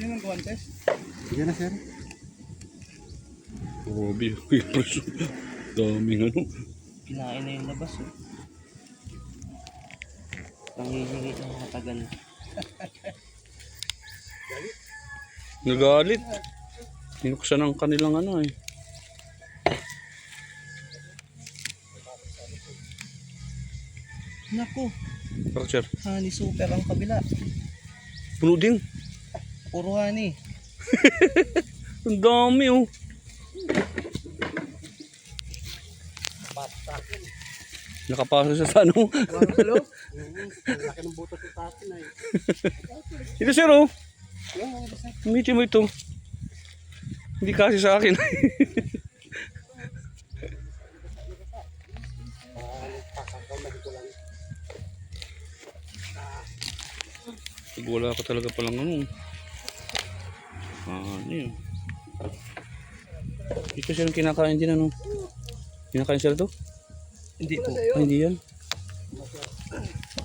Sino ang guwantes? Sige na, sir. Grabe, preso. Daming ano. Kinain na yung labas oh. Pangihingit ng mga tagal. Nagalit. Hinuksan ang kanilang ano eh. Naku, Bakit sir? honey super ang kabila. Puno din. Puro honey. Ang dami oh. Nakapasok siya sa ano. Wala sa loob. Laki ng butas ng tasin na eh. Ito sir oh. Umitin mo ito. Hindi kasi sa akin. Wala ka talaga palang ano. Ano yun. Ito sir ang kinakain din ano. Kinakain sir ito? Hindi po. Ay, hindi yan.